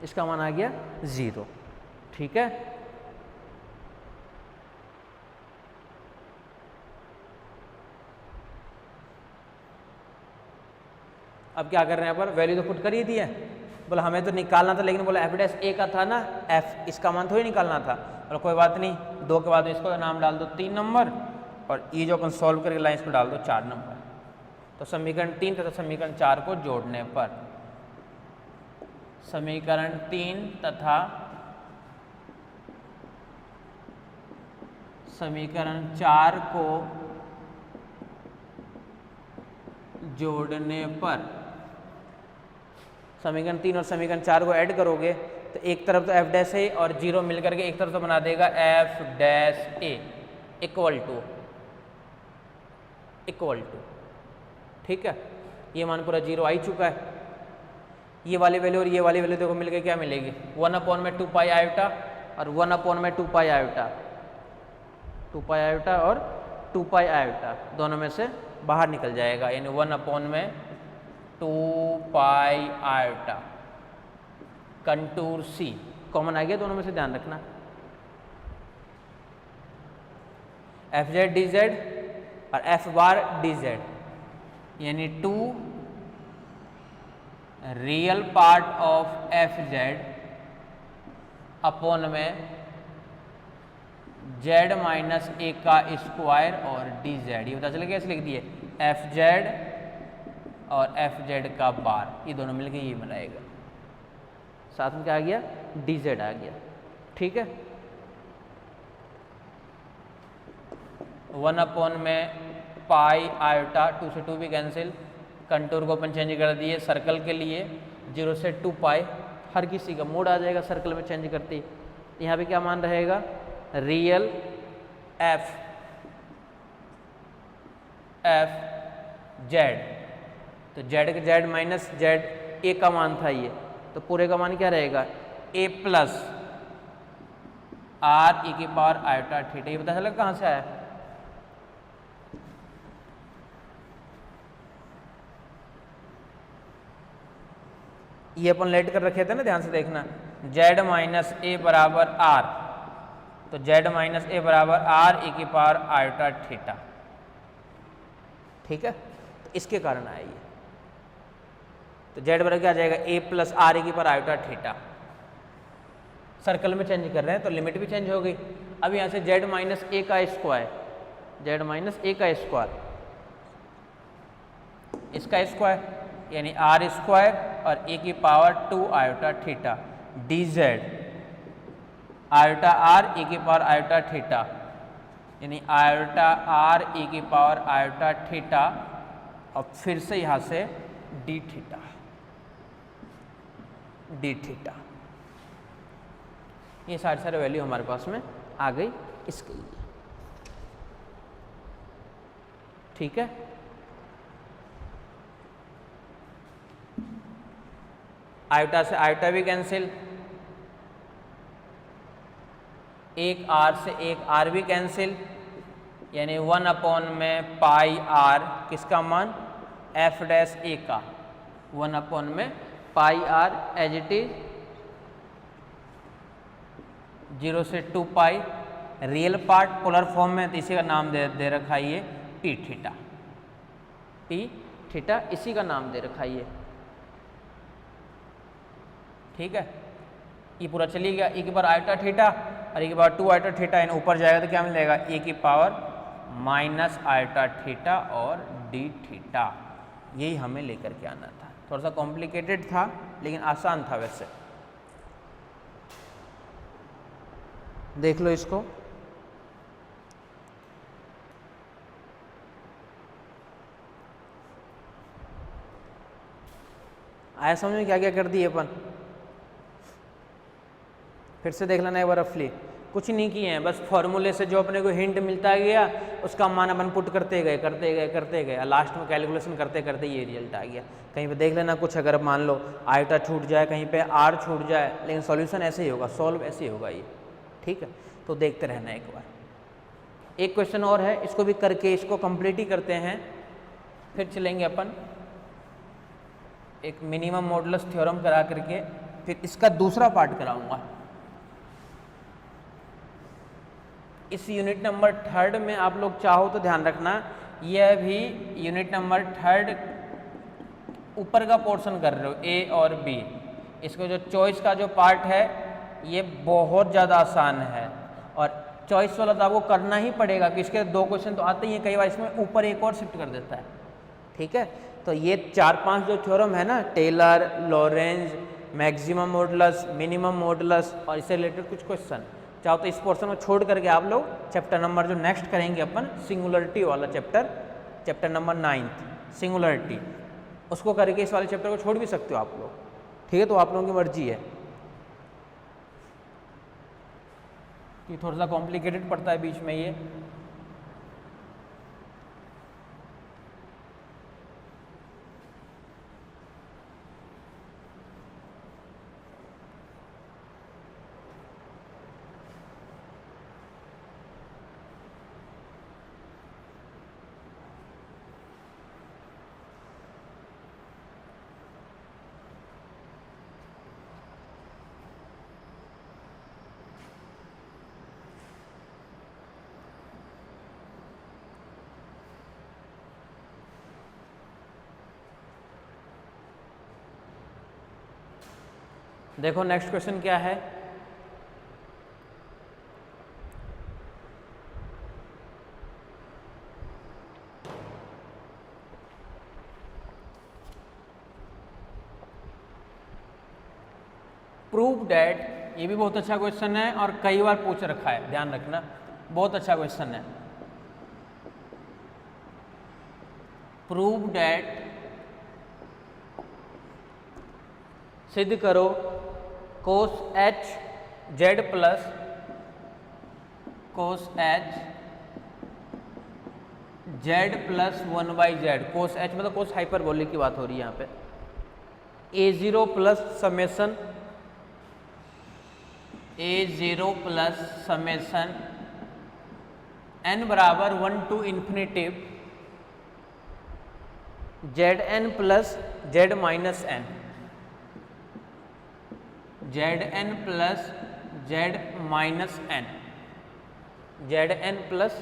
इसका मान आ गया 0। ठीक है, अब क्या कर रहे हैं यहाँ पर, वैल्यू तो पुट कर ही दी है, बोला हमें तो निकालना था, लेकिन बोला एफ डैश ए का था ना, एफ इसका मान थोड़ी निकालना था। और कोई बात नहीं, 2 के बाद में इसको नाम डाल दो 3 नंबर, और ये जो अपन सॉल्व करके लाइन इसको डाल दो 4 नंबर। तो समीकरण 3 तथा समीकरण 4 को जोड़ने पर समीकरण 3 तथा समीकरण 4 को जोड़ने पर समीकरण 3 और समीकरण 4 को ऐड करोगे तो एक तरफ तो एफ डैश ए और 0 मिलकर के एक तरफ तो बना देगा F dash A equal to ठीक है, ये मान पूरा 0 आ ही चुका है। ये वाली वैल्यू और ये वाली वैल्यू देखो मिलकर क्या मिलेगी, 1/2 पाई आयोटा और 1/2 पाई आयोटा, 2 पाई आयोटा और 2 पाई आयोटा दोनों में से बाहर निकल जाएगा, यानी 1/2 पाई आयोटा। कंटूर सी कॉमन आ गया दोनों में से, ध्यान रखना। एफ जेड डी जेड और एफ बार डी जेड, यानी 2 real part of F Z upon में जेड माइनस ए का स्क्वायर और डी जेड। ये पता चला कैसे लिख दिए, एफ जेड और एफ जेड का बार, ये दोनों मिलकर ये बनाएगा, साथ में क्या आ गया, डी जेड आ गया। ठीक है, 1 में पाई आयोटा, 2 से 2 भी कैंसिल, कंटूर को अपन चेंज कर दिए सर्कल के लिए 0 से 2 पाई, हर किसी का मोड आ जाएगा सर्कल में चेंज करते ही। यहाँ पे क्या मान रहेगा, रियल एफ जेड, तो जेड का जेड माइनस जेड ए का मान था ये, तो पूरे का मान क्या रहेगा, ए प्लस आर ई की पावर आयोटा थीटा। ये पता चला कहाँ से आया, ये अपन लेट कर रखे थे ना, ध्यान से देखना, जेड माइनस ए बराबर आर, तो जेड माइनस ए बराबर आर ई की पावर आयोटा थीटा। ठीक है, तो इसके कारण आया ये, तो जेड बराबर क्या आ जाएगा, ए प्लस आर ई की पावर आयोटा थीटा। सर्कल में चेंज कर रहे हैं तो लिमिट भी चेंज हो गई। अब यहाँ से जेड माइनस ए का स्क्वायर, जेड माइनस ए का स्क्वायर, इसका स्क्वायर यानी आर स्क्वायर और ए की power 2 iota theta, D Z iota R E की पावर आयोटा थीटा, यानी आयोटा आर ई की पावर आयोटा थीटा, और फिर से यहाँ से डी थीटा, डी थीटा। ये सारे वैल्यू हमारे पास में आ गई इसके लिए। ठीक है, आयोटा से आयोटा भी कैंसिल, एक आर से एक आर भी कैंसिल, यानी 1 में पाई आर, किसका मान, एफ डैश ए का, 1 में पाई आर एज इट इज 0 से 2 पाई, रियल पार्ट पोलर फॉर्म में, तो इसी का नाम दे रखा है ये पी थीटा, पी थीटा इसी का नाम दे रखा है ये। ठीक है, ये पूरा चली गया, ए की पावर आयोटा थीटा और ए की पावर 2 आयोटा थीटा, यानी ऊपर जाएगा तो क्या मिलेगा, ए की पावर माइनस आयोटा थीटा और डी थीटा। यही हमें लेकर के आना था। थोड़ा सा कॉम्प्लिकेटेड था लेकिन आसान था। वैसे देख लो इसको, आया समझ में क्या क्या कर दिए अपन, फिर से देख लेना एक बार रफली। कुछ नहीं किए हैं, बस फॉर्मूले से जो अपने को हिंट मिलता गया उसका मान अपन पुट करते गए, लास्ट में कैलकुलेशन करते करते ये रिजल्ट आ गया। कहीं पे देख लेना कुछ, अगर मान लो आयोटा छूट जाए, कहीं पे आर छूट जाए, लेकिन सॉल्यूशन ऐसे ही होगा, सॉल्व ऐसे ही होगा ये। ठीक है, तो देखते रहना एक बार। एक क्वेश्चन और है, इसको भी करके इसको कंप्लीट ही करते हैं, फिर चलेंगे अपन एक मिनिमम मॉडुलस थ्योरम करा करके फिर इसका दूसरा पार्ट कराऊंगा। इस यूनिट नंबर 3 में आप लोग चाहो तो ध्यान रखना, यह भी यूनिट नंबर 3 ऊपर का पोर्शन कर रहे हो ए और बी। इसको जो चॉइस का जो पार्ट है ये बहुत ज़्यादा आसान है, और चॉइस वाला तो आपको करना ही पड़ेगा कि इसके 2 क्वेश्चन तो आते ही हैं, कई बार इसमें ऊपर एक और शिफ्ट कर देता है। ठीक है, तो ये 4-5 जो थ्योरम है ना, Taylor, Laurent, maximum modulus, minimum modulus और इससे रिलेटेड कुछ क्वेश्चन, चाहो तो इस पोर्शन को छोड़ करके आप लोग चैप्टर नंबर जो नेक्स्ट करेंगे अपन सिंगुलरिटी वाला चैप्टर नंबर 9 सिंगुलरिटी, उसको करके इस वाले चैप्टर को छोड़ भी सकते हो आप लोग। ठीक है, तो आप लोगों की मर्जी है, कि थोड़ा सा कॉम्प्लिकेटेड पड़ता है बीच में ये। देखो नेक्स्ट क्वेश्चन क्या है। प्रूव डैट, ये भी बहुत अच्छा क्वेश्चन है और कई बार पूछ रखा है, ध्यान रखना, बहुत अच्छा क्वेश्चन है। प्रूव डैट, सिद्ध करो cos H Z plus cos H Z plus 1/z, cos h मतलब कोस हाइपरबोलिक की बात हो रही है यहाँ पे, a0 प्लस समेसन n बराबर 1 to infinitive zn plus z minus n, zn plus z minus n, zn plus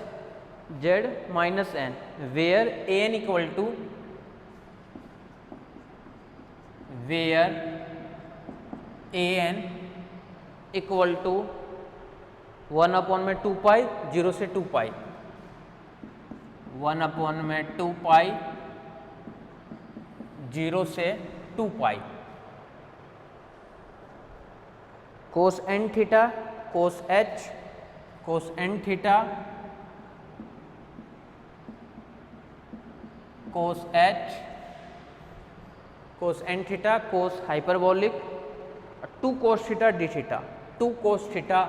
z minus n, where an equal to, where an equal to 1/2 pi 0 से 2 pi, 1/2 pi 0 से 2 pi, cos n theta cos h cos n theta cos h cos n theta cos hyperbolic 2 cos theta d theta, 2 cos theta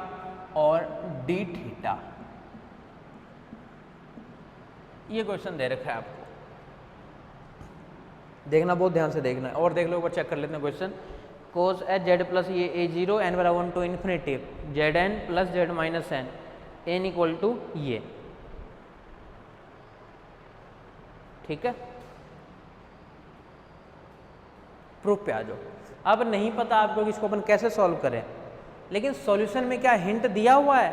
और d theta. ये question दे रखा है आपको, देखना बहुत ध्यान से देखना है, और देख लो, ऊपर चेक कर लेते हैं question. Cos H Z plus ये a0 n बराबर 1 to infinitive zn plus z minus n n equal to ये। ठीक है, प्रूफ पे आ जाओ। अब नहीं पता आपको कि इसको अपन कैसे सॉल्व करें, लेकिन सॉल्यूशन में क्या हिंट दिया हुआ है,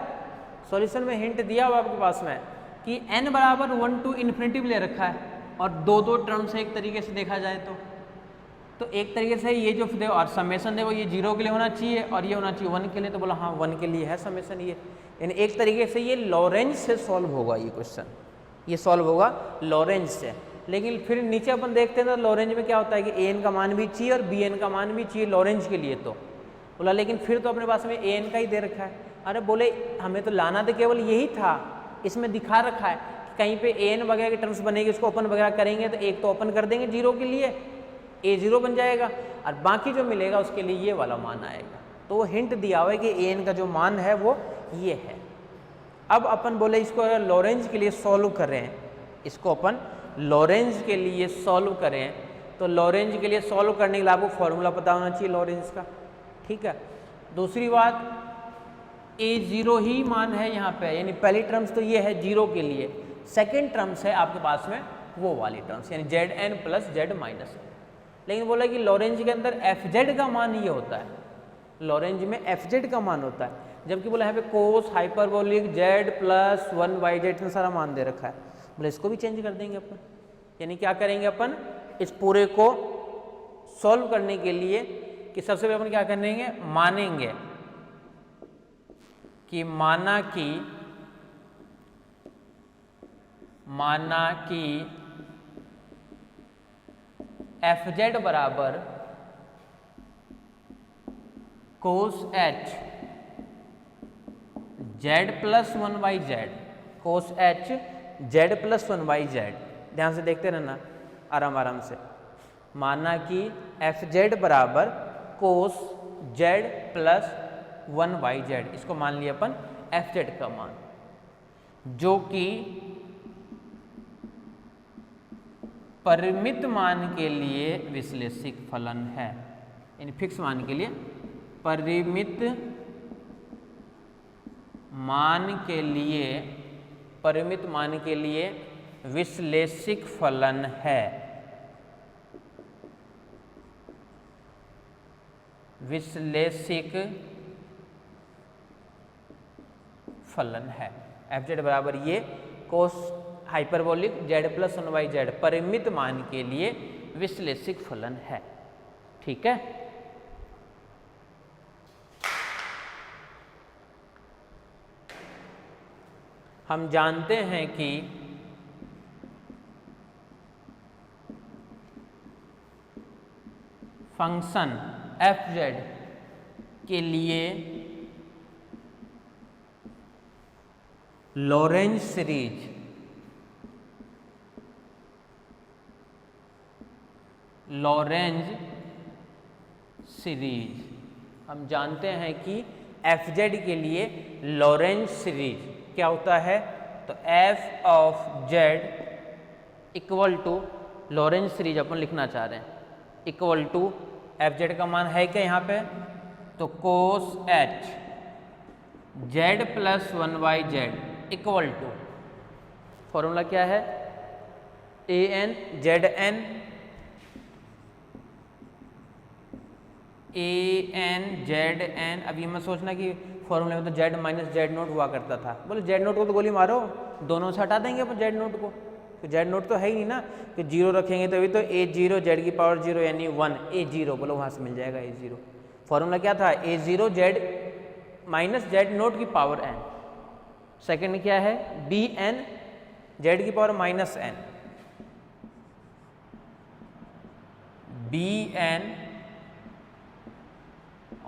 सॉल्यूशन में हिंट दिया हुआ है आपके पास में कि n बराबर 1 टू इन्फिनिटिव ले रखा है और 2 टर्म से एक तरीके से देखा जाए तो एक तरीके से ये जो देखो और समेसन देखो, ये 0 के लिए होना चाहिए और ये होना चाहिए 1 के लिए, तो बोला हाँ 1 के लिए है समेसन ये, यानी एक तरीके से ये लॉरेंज से सॉल्व होगा ये क्वेश्चन, ये सॉल्व होगा लॉरेंज से। लेकिन फिर नीचे अपन देखते हैं तो लॉरेंज में क्या होता है कि an का मान भी चाहिए और bn का मान भी चाहिए लॉरेंज के लिए, तो बोला लेकिन फिर तो अपने पास में an का ही दे रखा है। अरे बोले हमें तो लाना तो केवल यही था, इसमें दिखा रखा है कि कहीं पे an वगैरह के टर्म्स बनेगी, उसको ओपन वगैरह करेंगे तो एक तो ओपन कर देंगे 0 के लिए, a0 बन जाएगा और बाकी जो मिलेगा उसके लिए ये वाला मान आएगा। तो वो हिंट दिया हुआ है कि an का जो मान है वो ये है। अब अपन बोले इसको लॉरेंज के लिए सॉल्व करें, इसको अपन लॉरेंज के लिए सॉल्व करें, तो लॉरेंज के लिए सॉल्व करने के लिए आपको फॉर्मूला पता होना चाहिए लॉरेंज का। ठीक है, दूसरी बात a0 ही मान है यहाँ पे, यानी पहली टर्म्स तो ये है 0 के लिए, सेकेंड टर्म्स है आपके पास में वो वाली टर्म्स यानी zn प्लस z माइनस। लेकिन बोला कि लॉरेंज के अंदर fz का मान ये होता है, लॉरेंज में एफ जेड का मान होता है, जबकि बोला यहाँ पे कोस हाइपरबोलिक जेड प्लस 1 जेड इतना सारा मान दे रखा है। बोले इसको भी चेंज कर देंगे अपन, यानी क्या करेंगे अपन इस पूरे को सॉल्व करने के लिए कि सबसे पहले अपन क्या करेंगे, मानेंगे कि माना कि एफ जेड बराबर कोस H Z plus 1/z, cos H Z plus 1/z। ध्यान से देखते रहना आराम आराम से। माना कि एफ जेड बराबर कोस जेड प्लस 1/z, इसको मान लिया अपन एफ जेड का मान, जो कि परिमित मान के लिए विश्लेषिक फलन है, यानी फिक्स मान के लिए परिमित मान के लिए विश्लेषिक फलन है, विश्लेषिक फलन है। एफ जेड बराबर ये कोस हाइपरबोलिक जेड प्लस 1/z परिमित मान के लिए विश्लेषिक फलन है। ठीक है, हम जानते हैं कि फंक्शन एफ जेड के लिए लॉरेंज सीरीज, हम जानते हैं कि एफ जेड के लिए लॉरेंज सीरीज क्या होता है, तो f of Z equal to Laurent series अपन लिखना चाह रहे हैं, इक्वल टू एफ जेड का मान है क्या यहाँ पे, तो cos H Z plus 1/z equal to formula क्या है, a N z n z n. अब ये मत सोचना कि फॉर्मूले में तो जेड माइनस जेड नोट हुआ करता था, बोले जेड नोट को तो गोली मारो, दोनों से हटा देंगे अपन जेड नोट को, तो जेड नोट तो है ही नहीं ना, कि जीरो रखेंगे तभी तो ए जीरो जेड की पावर 0 यानी 1 ए जीरो, बोलो वहाँ से मिल जाएगा ए जीरो। फॉर्मूला क्या था, a zero z minus z naught की पावर एन, सेकेंड क्या है बी एन जेड की power minus n, b n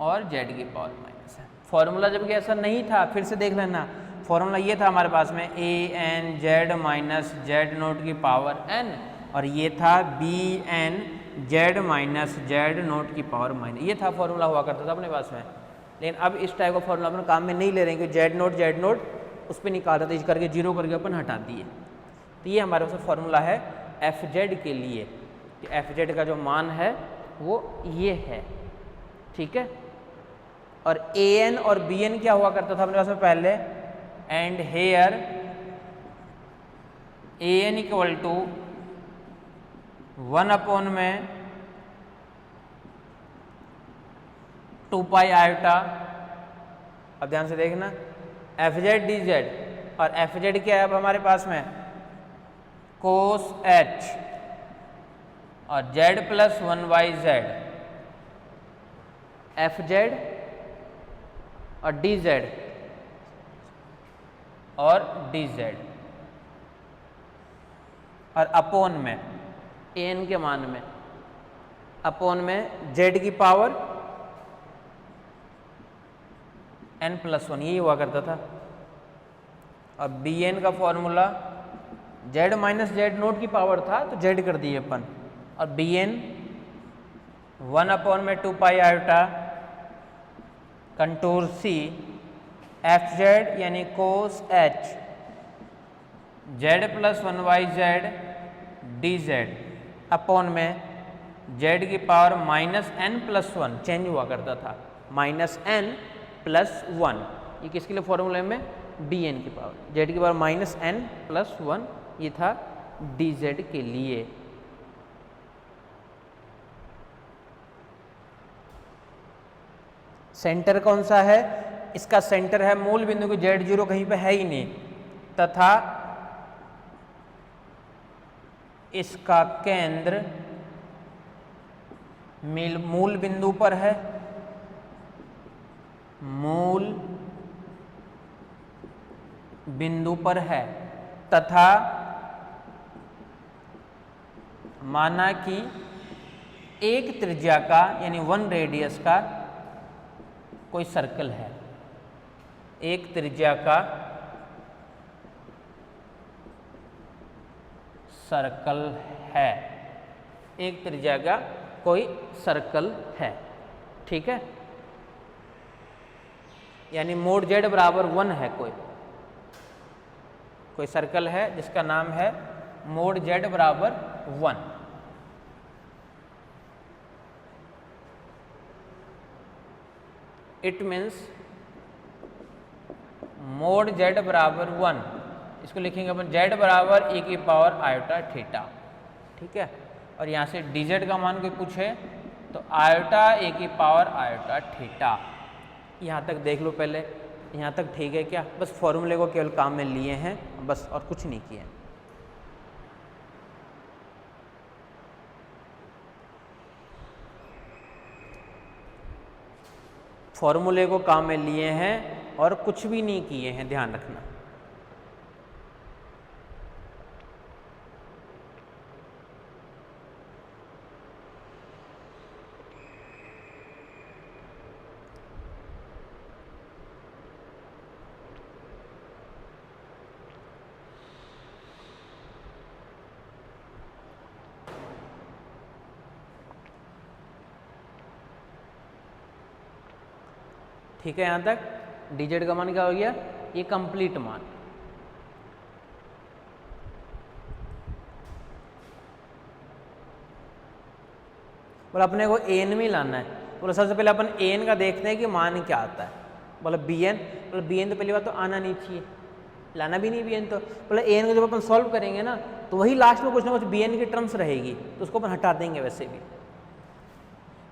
और जेड की पावर माइनस एन। फॉर्मूला जब कि ऐसा नहीं था, फिर से देख लेना, फॉर्मूला ये था हमारे पास में A N z minus z naught की पावर एन, और ये था b N z minus z naught की पावर माइनस, ये था फॉर्मूला हुआ करता था अपने पास में। लेकिन अब इस टाइप का फॉर्मूला अपन काम में नहीं ले रहे हैं, क्योंकि जेड नोट उस पर निकाल रहे थे, इस करके जीरो करके अपन हटा दिए। तो ये हमारे पास फॉर्मूला है एफ जेड के लिए, कि एफ जेड का जो मान है वो ये है। ठीक है, और ए एन और बी एन क्या हुआ करता था अपने पास में पहले, and here A N equal to 1 में 2 पाई आयोटा। अब ध्यान से देखना, एफ जेड डी जेड, और एफ जेड क्या है अब हमारे पास में कोस एच और Z plus 1/z, F Z और डी जेड और डी जेड, और अपोन में ए एन के मान में, अपोन में जेड की पावर n प्लस 1, यही हुआ करता था। और बी एन का formula Z minus z naught की पावर था तो जेड कर दिए अपन, और बी एन 1 में 2 pi iota contour C f z यानी cos H Z plus 1/z d z upon में जेड की power minus n plus 1, change हुआ करता था, माइनस n प्लस 1, ये किसके लिए फॉर्मूले में डी एन की पावर, जेड की पावर माइनस n प्लस 1, ये था डी जेड के लिए। सेंटर कौन सा है, इसका सेंटर है मूल बिंदु की Z0 कहीं पे है ही नहीं, तथा इसका केंद्र मूल बिंदु पर है, मूल बिंदु पर है, तथा माना कि एक त्रिज्या का यानी 1 रेडियस का कोई सर्कल है, एक त्रिज्या का सर्कल है, एक त्रिज्या का कोई सर्कल है। ठीक है, यानी मोड Z बराबर 1 है, कोई सर्कल है जिसका नाम है मोड Z बराबर 1। इट मीन्स मोड Z बराबर 1, इसको लिखेंगे अपन Z बराबर e की पावर आयोटा थीटा। ठीक है, और यहाँ से dz का मान कोई पूछे तो आयोटा e की पावर आयोटा थीटा। यहाँ तक देख लो पहले, यहाँ तक ठीक है क्या? बस फॉर्मूले को केवल काम में लिए हैं बस, और कुछ नहीं किए। फॉर्मूले को काम में लिए हैं और कुछ भी नहीं किए हैं, ध्यान रखना। ठीक है, यहाँ तक dz का मान क्या हो गया? ये कंप्लीट मान। बोला अपने को an में लाना है। बोला सबसे पहले अपन an का देखते हैं कि मान क्या आता है। बोला bn, बोला bn तो पहली बात तो आना नहीं चाहिए, लाना भी नहीं bn। तो बोला an को जब अपन सॉल्व करेंगे ना तो वही लास्ट में कुछ ना कुछ bn की टर्म्स रहेगी, तो उसको अपन हटा देंगे वैसे भी।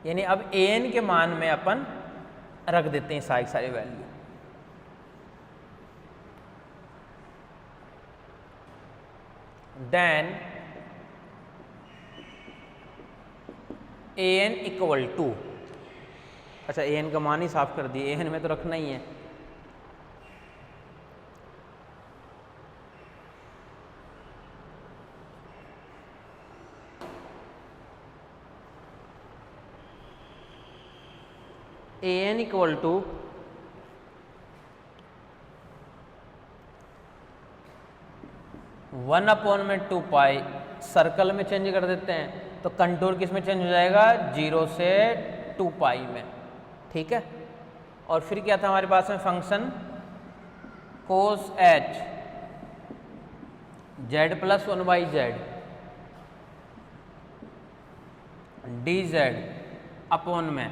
यानी अब an के मान में अपन रख देते हैं सारी value. Then an equal to, अच्छा an का मान ही साफ कर दिए, an में तो रखना ही है। an equal to one upon में 2 पाई, सर्कल में चेंज कर देते हैं तो कंटूर किस में चेंज हो जाएगा? 0 से 2 पाई में। ठीक है, और फिर क्या था हमारे पास में फंक्शन कोस h z plus 1/z dz upon में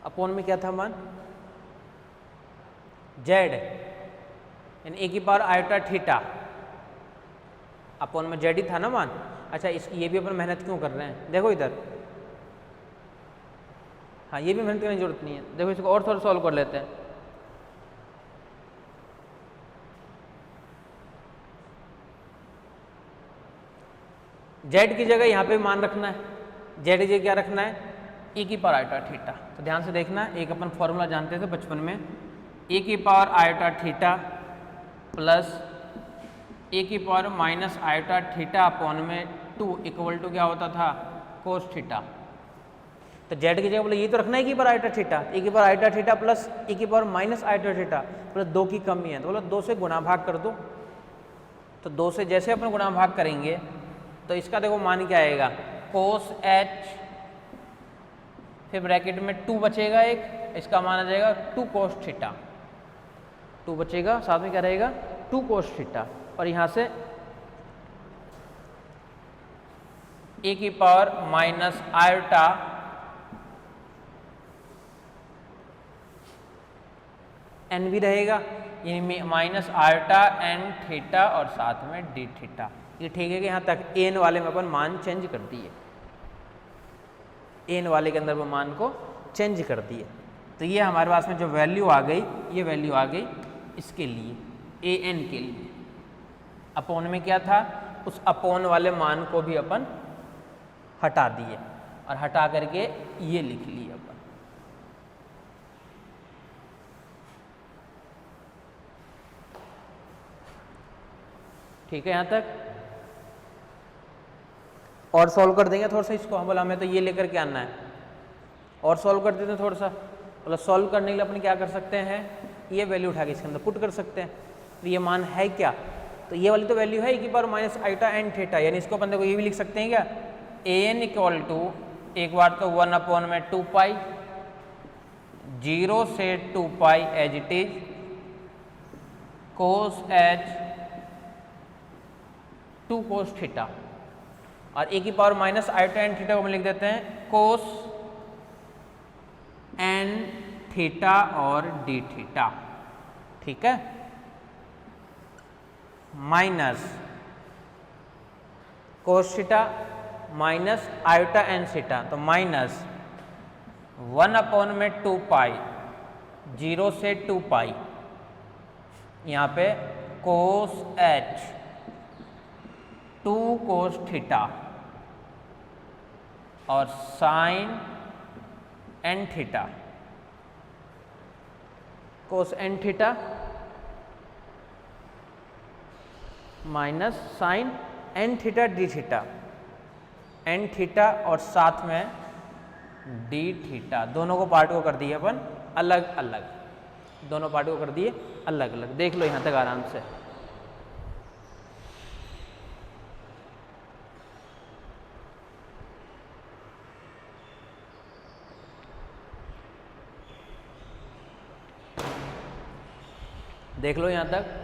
अपॉन में क्या था मान? z यानी ए की पावर आयोटा थीटा अपॉन में z ही था ना मान। अच्छा ये भी अपन मेहनत क्यों कर रहे हैं? देखो इधर, हाँ ये भी मेहनत करने की जरूरत नहीं है। देखो इसको और थोड़ा सॉल्व कर लेते हैं। z की जगह यहाँ पे मान रखना है, z की जगह क्या रखना है? e की पावर आयोटा थीटा। तो ध्यान से देखना, एक अपन फॉर्मूला जानते थे बचपन में, e की power iota theta plus e की power minus iota theta upon में 2 इक्वल टू क्या होता था? Cos theta. तो z की जगह बोले ये तो रखना है e की पावर आयोटा थीटा, e की power iota theta plus e की power minus iota theta plus 2 की कमी है, तो बोला 2 से गुणा भाग कर दो। तो 2 से जैसे अपन गुणा भाग करेंगे तो इसका देखो मान क्या आएगा? कोस h, फिर ब्रैकेट में 2 बचेगा एक, इसका मान आ जाएगा 2 कोस थीटा। 2 बचेगा, साथ में क्या रहेगा? 2 कोस थीटा। और यहाँ से e की पावर माइनस आयोटा एन भी रहेगा, यानी माइनस आयोटा एन थीटा और साथ में डी थीटा। ये ठीक है कि यहाँ तक एन वाले में अपन मान चेंज कर दिए, एन वाले के अंदर वो मान को चेंज कर दिए। तो ये हमारे पास में जो वैल्यू आ गई, ये वैल्यू आ गई इसके लिए, ए एन के लिए। अपोन में क्या था, उस अपोन वाले मान को भी अपन हटा दिए और हटा करके ये लिख लिए अपन। ठीक है यहाँ तक। और सॉल्व कर देंगे थोड़ा सा इसको। हम बोला हमें तो ये लेकर के आना है, और सॉल्व कर देते हैं थोड़ा सा। मतलब सॉल्व करने के लिए अपन क्या कर सकते हैं, ये वैल्यू उठा के इसके अंदर पुट कर सकते हैं। तो ये मान है क्या, तो ये वाली तो वैल्यू है e minus iota N theta, यानी इसको अपन देखो ये भी लिख सकते हैं क्या, ए एन इक्वल टू एक बार तो 1 में 2 पाई, 0 से 2 pi as it is cos h 2 cos theta, और ए की power minus iota N theta को हम लिख देते हैं कोस एन थीटा और डी थीटा। ठीक है, minus cos theta minus iota n theta, तो माइनस 1 में 2 पाई, 0 से 2 पाई, यहाँ पे कोस एच 2 कोस थीटा और sine n theta, cos n theta minus sine n theta d theta, n theta और साथ में डी थीटा। दोनों को पार्ट को कर दिए अपन अलग अलग, दोनों पार्ट को कर दिए अलग अलग। देख लो यहाँ तक आराम से। देख लो यहाँ तक।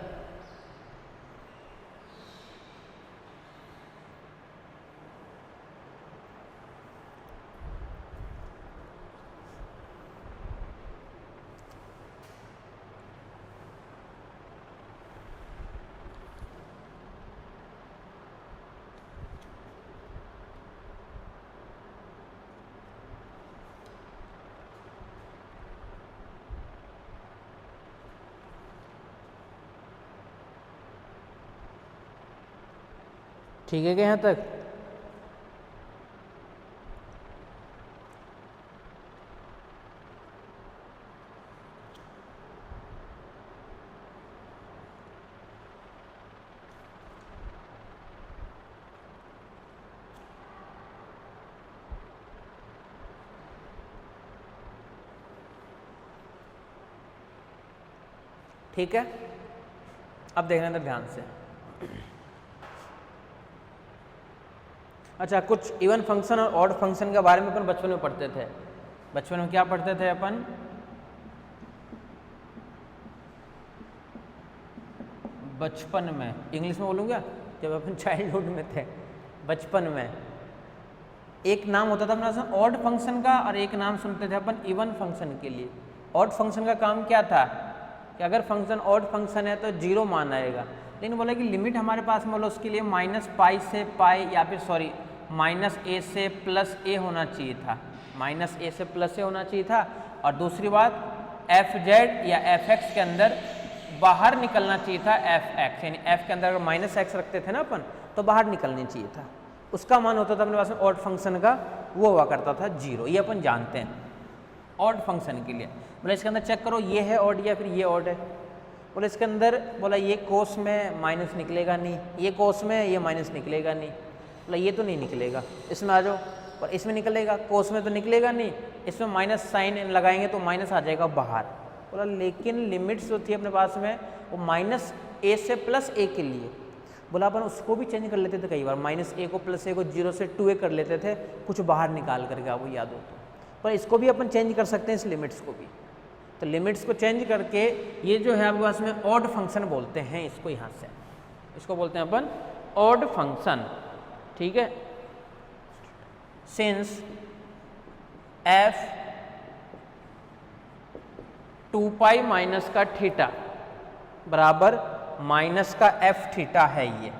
ठीक है क्या यहाँ तक? ठीक है, अब देखना था ध्यान से। अच्छा, कुछ इवन फंक्शन और ऑड फंक्शन के बारे में अपन बचपन में पढ़ते थे। बचपन में क्या पढ़ते थे अपन? बचपन में इंग्लिश में बोलूँ क्या, जब अपन चाइल्डहुड में थे, बचपन में एक नाम होता था अपना ऑड फंक्शन का और एक नाम सुनते थे अपन इवन फंक्शन के लिए। ऑड फंक्शन का काम क्या था कि अगर फंक्शन ऑड फंक्शन है तो 0 मान आएगा, लेकिन बोला कि लिमिट हमारे पास मतलब उसके लिए माइनस पाई से पाई या फिर सॉरी माइनस ए से प्लस ए होना चाहिए था, माइनस ए से प्लस ए होना चाहिए था। और दूसरी बात एफ जेड या एफ एक्स के अंदर बाहर निकलना चाहिए था एफ एक्स, यानी एफ के अंदर अगर माइनस एक्स रखते थे ना अपन तो बाहर निकलना चाहिए था। उसका मान होता था अपने पास में ऑड फंक्शन का, वो हुआ करता था 0। ये अपन जानते हैं ऑड फंक्शन के लिए। बोला इसके अंदर चेक करो ये है ऑड या फिर ये ऑड है। बोला इसके अंदर बोला ये कोस में माइनस निकलेगा नहीं, ये कोस में ये माइनस निकलेगा नहीं, बोला ये तो नहीं निकलेगा, इसमें आ जाओ। और इसमें निकलेगा, कोस में तो निकलेगा नहीं, इसमें माइनस साइन लगाएंगे तो माइनस आ जाएगा बाहर। बोला लेकिन लिमिट्स जो थी अपने पास में वो माइनस ए से प्लस ए के लिए, बोला अपन उसको भी चेंज कर लेते थे कई बार, माइनस ए को प्लस ए को 0 से 2a कर लेते थे कुछ बाहर निकाल करके, आपको याद हो तो। पर इसको भी अपन चेंज कर सकते हैं, इस लिमिट्स को भी। तो लिमिट्स को चेंज करके ये जो है आपके पास में ऑड फंक्शन बोलते हैं इसको, यहाँ से इसको बोलते हैं अपन ऑड फंक्शन। ठीक है, सिंस f 2 2 पाई माइनस का थीटा बराबर माइनस का एफ थीटा है। ये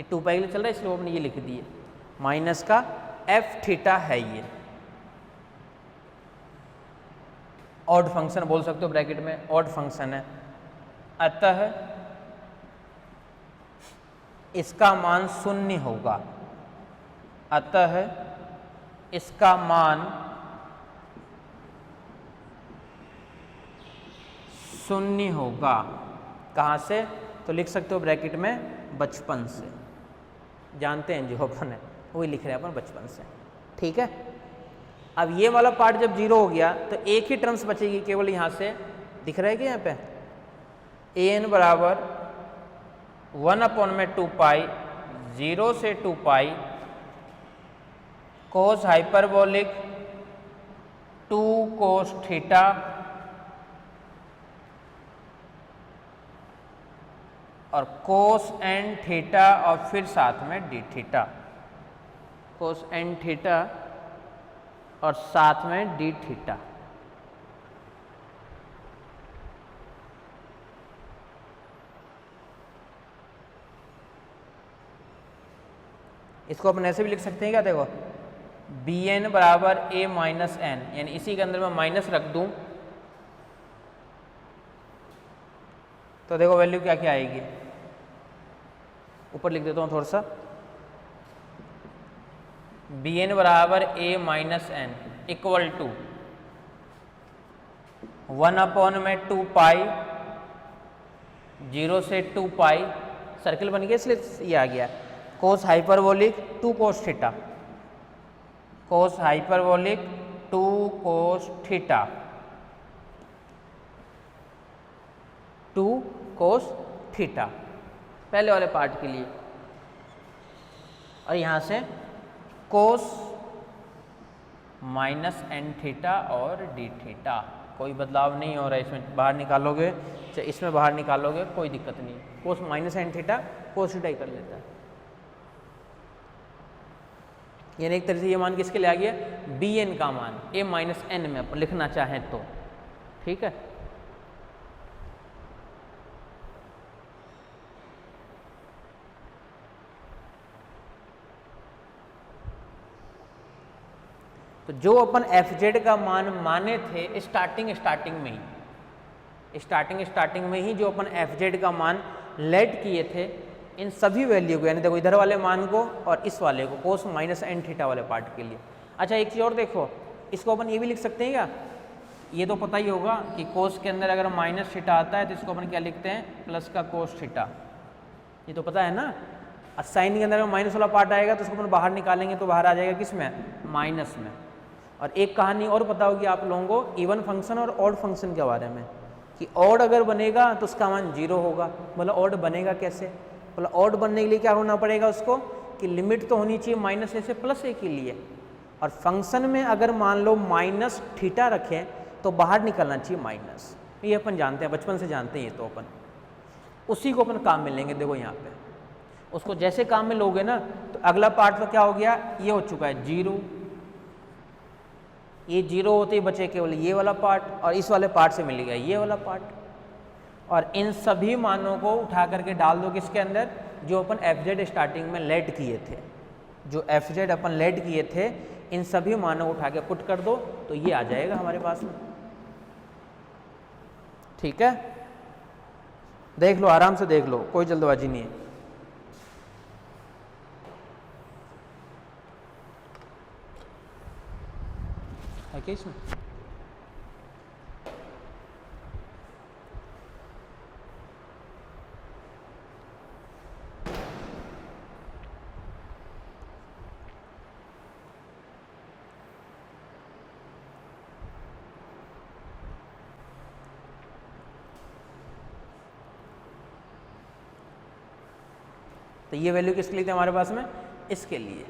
2 पाई के लिए चल रहा है, इसलिए हमने ये लिख दिए माइनस का एफ थीटा है। ये ऑड फंक्शन बोल सकते हो, ब्रैकेट में ऑड फंक्शन है। अतः इसका मान शून्य होगा। अतः इसका मान शून्य होगा। कहाँ से? तो लिख सकते हो ब्रैकेट में बचपन से। जानते हैं जो अपन है वही लिख रहे हैं अपन बचपन से। ठीक है, अब ये वाला पार्ट जब जीरो हो गया तो एक ही टर्म्स बचेगी केवल, यहाँ से दिख रहा है कि यहाँ पे ए एन बराबर 1/2 पाई 0 से 2 पाई कोस हाइपरबोलिक 2 कोस थीटा और कोस एन थीटा और फिर साथ में D theta, cos n theta और साथ में डी थीटा। इसको अपन ऐसे भी लिख सकते हैं क्या? देखो बी एन बराबर ए माइनस एन, यानी इसी के अंदर मैं माइनस रख दूं तो देखो वैल्यू क्या क्या आएगी। ऊपर लिख देता हूं थोड़ा सा, बी एन बराबर ए minus N equal to 1/2 pi 0 से 2 पाई, सर्किल बन गया इसलिए ये आ गया cos hyperbolic 2 cos theta, cos hyperbolic 2 cos theta, 2 cos theta पहले वाले पार्ट के लिए, और यहाँ से कोस माइनस एन थीटा और डी थीटा। कोई बदलाव नहीं हो रहा है इसमें, बाहर निकालोगे चाहे इसमें बाहर निकालोगे कोई दिक्कत नहीं। Cos minus N theta cos theta ही कर लेता है। यानी एक तरह से ये मान किसके लिए आ गया? बी एन का मान ए माइनस एन में अपन लिखना चाहें तो। ठीक है, तो जो अपन एफ जेड का मान माने थे स्टार्टिंग में ही जो अपन एफ जेड का मान लेट किए थे, इन सभी वैल्यू को, यानी देखो इधर वाले मान को और इस वाले को, कोस माइनस एन थीटा वाले पार्ट के लिए। अच्छा एक चीज़ और देखो, इसको अपन ये भी लिख सकते हैं क्या? ये तो पता ही होगा कि कोस के अंदर अगर माइनस थीटा आता है तो इसको अपन क्या लिखते हैं? प्लस का कोस थीटा। ये तो पता है ना। और साइन के अंदर माइनस वाला पार्ट आएगा तो उसको अपन बाहर निकालेंगे तो बाहर आ जाएगा किस में? माइनस में। और एक कहानी और पता होगी आप लोगों को इवन फंक्शन और ऑड फंक्शन के बारे में, कि ऑड अगर बनेगा तो उसका मान 0 होगा। मतलब ऑड बनेगा कैसे? मतलब ऑड बनने के लिए क्या होना पड़ेगा उसको, कि लिमिट तो होनी चाहिए माइनस ए से प्लस ए के लिए, और फंक्शन में अगर मान लो माइनस थीटा रखें तो बाहर निकलना चाहिए माइनस। ये अपन जानते हैं, बचपन से जानते हैं ये तो अपन, उसी को अपन काम में लेंगे। देखो यहाँ पे उसको जैसे काम में लोगे ना तो अगला पार्ट तो क्या हो गया? ये हो चुका है 0। ये 0 होते ही बचे केवल ये वाला पार्ट, और इस वाले पार्ट से मिल गया ये वाला पार्ट। और इन सभी मानों को उठा करके डाल दो किसके अंदर? जो अपन एफ जेड स्टार्टिंग में लेट किए थे, जो एफ जेड अपन लेट किए थे, इन सभी मानों को उठा के पुट कर दो तो ये आ जाएगा हमारे पास में। ठीक है, देख लो आराम से देख लो, कोई जल्दबाजी नहीं है। क्या इसमें? तो ये वैल्यू किसके लिए थी हमारे पास में? इसके लिए।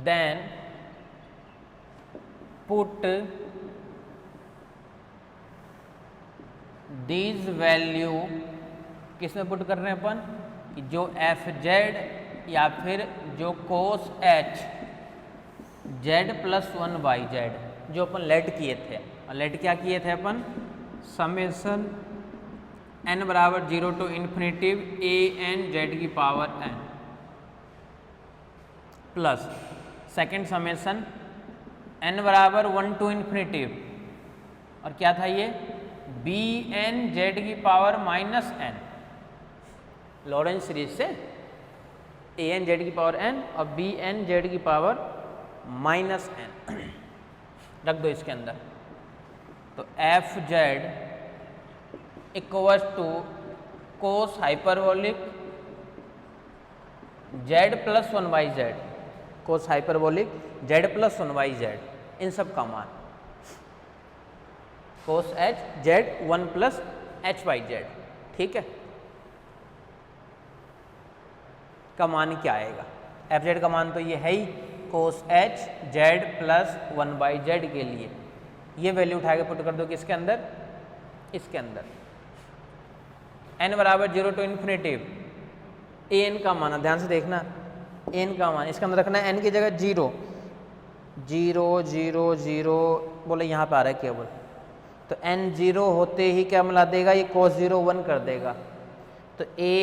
देन पुट दीज वैल्यू किस में पुट कर रहे हैं अपन कि जो एफ जेड या फिर जो cos H Z plus 1 Y Z जो अपन लेट किए थे, और लेट क्या किए थे अपन, समेसन n बराबर 0 to infinitive A N Z की power n plus second summation n बराबर 1 टू इन्फिनिटिव, और क्या था ये, बी एन जेड की power minus n, Laurent series से ए एन जेड की पावर n और बी एन जेड की पावर माइनस n रख दो इसके अंदर। तो F Z equal to cos hyperbolic Z plus 1 Y Z, cos hyperbolic Z plus 1 Y Z, इन सब का मान cos H Z 1 plus H Y Z, ठीक है। का मान क्या आएगा, एफ जेड का मान तो ये है ही cos H Z plus 1 by Z के लिए, ये वैल्यू उठा के पुट कर दो किसके अंदर, इसके अंदर। n बराबर 0 टू इन्फिनिटिव ए एन का मान, ध्यान से देखना, एन का मान इसके अंदर रखना है, n की जगह 0 0 0 0 बोले यहाँ पे आ रहा है केवल, तो n 0 होते ही क्या मिला देगा, ये cos 0 1 कर देगा, तो a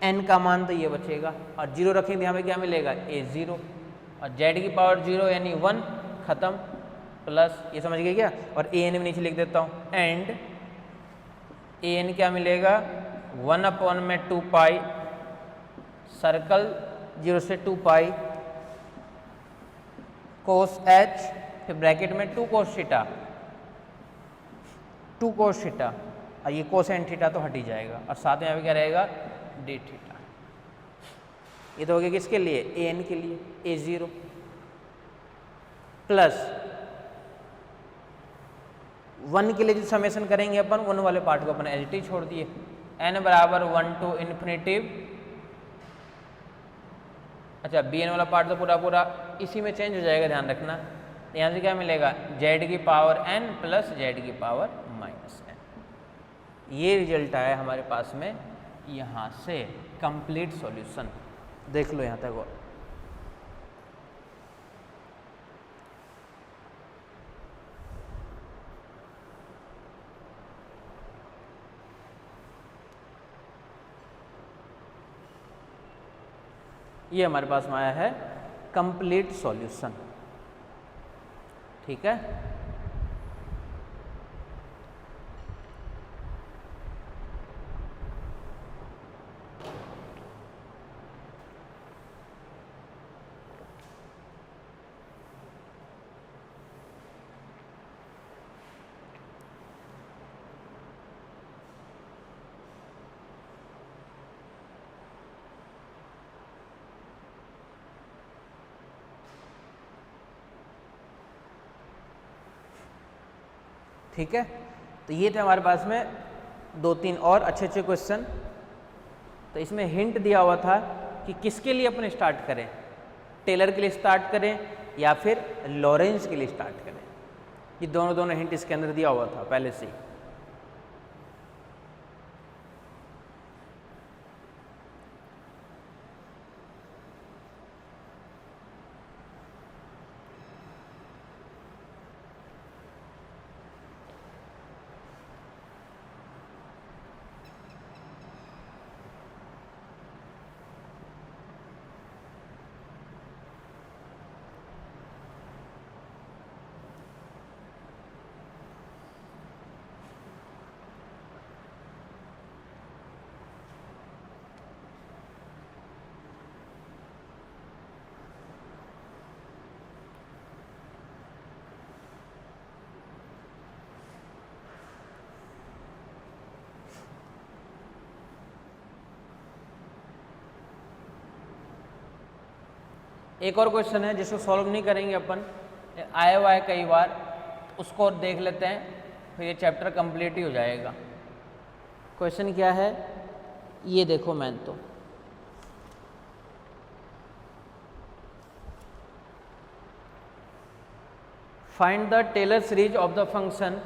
n का मान तो ये बचेगा, और 0 रखेंगे यहाँ पे क्या मिलेगा, a 0, और z की पावर 0 यानी 1 खत्म, प्लस ये समझ गए क्या, और a n भी नीचे लिख देता हूँ, एंड a n क्या मिलेगा 1 अपॉन में 2 पाई सर्कल 0 से 2 पाई कोस h, फिर ब्रैकेट में 2 कोस थीटा, 2 कोस थीटा, और ये कोसेन थीटा तो हट ही जाएगा, और साथ में यहाँ पे क्या रहेगा डी थीटा। ये तो हो गया किसके लिए, ए एन के लिए, ए 0 प्लस 1 के लिए जो समेसन करेंगे अपन, 1 वाले पार्ट को अपन एज इट इज छोड़ दिए, n बराबर 1 टू इन्फिनिटिव, अच्छा बी एन वाला पार्ट तो पूरा पूरा इसी में चेंज हो जाएगा, ध्यान रखना। यहाँ से क्या मिलेगा, z की पावर n प्लस z की पावर माइनस n। ये रिजल्ट आया हमारे पास में यहाँ से, कंप्लीट सॉल्यूशन देख लो यहाँ तक। और ये हमारे पास में आया है कंप्लीट सॉल्यूशन, ठीक है। ठीक है, तो ये थे हमारे पास में 2-3 और अच्छे अच्छे क्वेश्चन। तो इसमें हिंट दिया हुआ था कि किसके लिए अपन स्टार्ट करें, टेलर के लिए स्टार्ट करें या फिर लॉरेंज के लिए स्टार्ट करें, ये दोनों हिंट इसके अंदर दिया हुआ था पहले से ही। एक और क्वेश्चन है जिसको सॉल्व नहीं करेंगे अपन, आया हुआ है कई बार, उसको देख लेते हैं, फिर ये चैप्टर कंप्लीट ही हो जाएगा। क्वेश्चन क्या है ये देखो, मैन तो find the Taylor series of the function,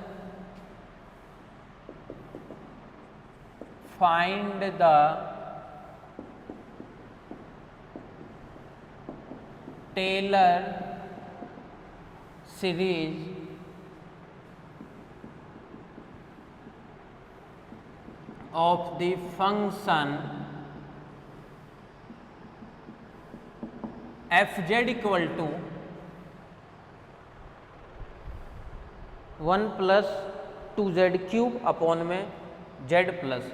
find the Taylor series of the function fz equal to 1 plus 2z cube upon में z plus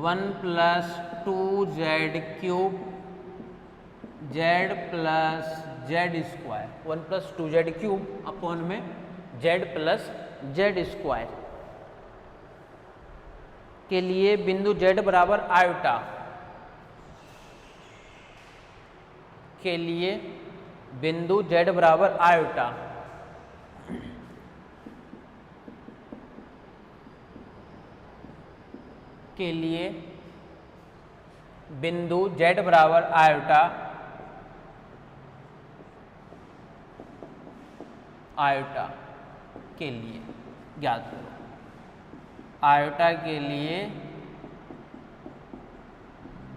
1 plus 2z cube z plus z square, 1 plus 2z cube upon में z plus z square के लिए बिंदु z बराबर iota के लिए बिंदु z बराबर आयोटा के लिए बिंदु z बराबर आयोटा आयोटा के लिए ज्ञात करो, आयोटा के लिए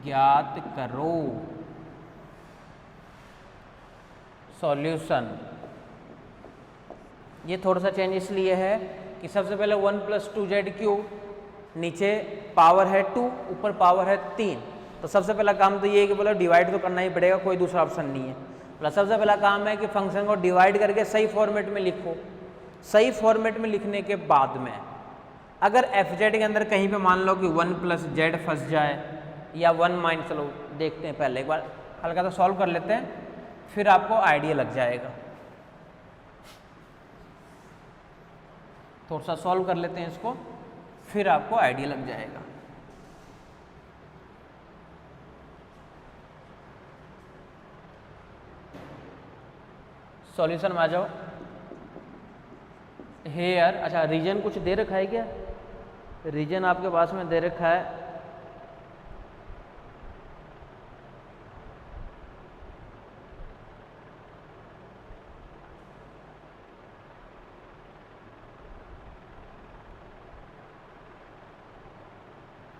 ज्ञात करो सॉल्यूशन। ये थोड़ा सा चेंज इसलिए है कि सबसे पहले 1 plus 2z क्यूब, नीचे पावर है 2, ऊपर पावर है 3, तो सबसे पहला काम तो ये है कि बोला डिवाइड तो करना ही पड़ेगा, कोई दूसरा ऑप्शन नहीं है। बोला सबसे पहला काम है कि फंक्शन को डिवाइड करके सही फॉर्मेट में लिखो। सही फॉर्मेट में लिखने के बाद में अगर एफ जेड के अंदर कहीं पे मान लो कि 1 plus z फंस जाए या 1 माइनस, चलो देखते हैं पहले एक बार हल्का सा सॉल्व कर लेते हैं, फिर आपको आइडिया लग जाएगा। थोड़ा सा सॉल्व कर लेते हैं इसको, फिर आपको आइडिया लग जाएगा। सॉल्यूशन में आ जाओ। हेयर, अच्छा रीजन कुछ दे रखा है क्या? रीजन आपके पास में दे रखा है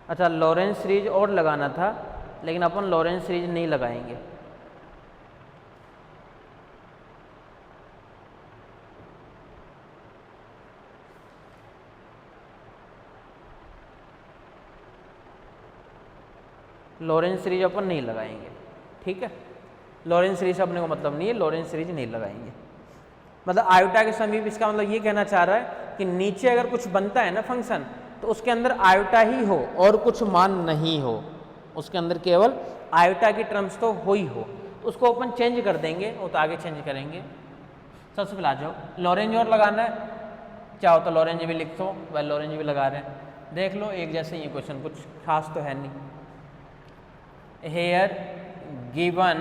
अच्छा लॉरेंस सीरीज और लगाना था, लेकिन अपन लॉरेंस सीरीज नहीं लगाएंगे। लॉरेंस सीरीज अपन नहीं लगाएंगे, ठीक है। लॉरेंस सीरीज अपने को मतलब नहीं है, लॉरेंस सीरीज नहीं लगाएंगे। मतलब आयोटा के समीप, इसका मतलब ये कहना चाह रहा है कि नीचे अगर कुछ बनता है ना फंक्शन, तो उसके अंदर आयोटा ही हो और कुछ मान नहीं हो, उसके अंदर केवल आयोटा की टर्म्स तो हो ही हो, तो उसको अपन चेंज कर देंगे, वो तो आगे चेंज करेंगे। सबसे पहले आ जाओ, लॉरेंज और लगाना है, चाहो तो लॉरेंज भी लिख दो, वह लॉरेंज भी लगा रहे हैं, देख लो एक जैसे ही क्वेश्चन, कुछ खास तो है नहीं। Here given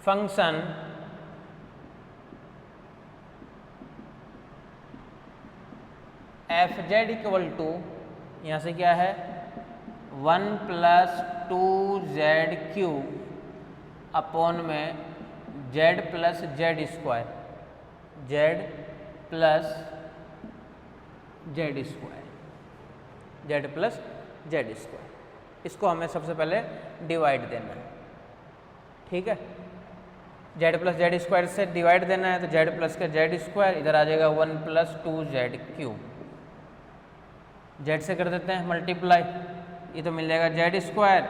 function fz equal to, यहाँ से क्या है 1 plus 2z क्यूब अपॉन में z plus z square, z plus z square, z plus z square, इसको हमें सबसे पहले डिवाइड देना है, ठीक है। z plus z स्क्वायर से डिवाइड देना है, तो z plus का z स्क्वायर इधर आ जाएगा 1 plus 2z क्यूब, z से कर देते हैं मल्टीप्लाई, ये तो मिल जाएगा z स्क्वायर,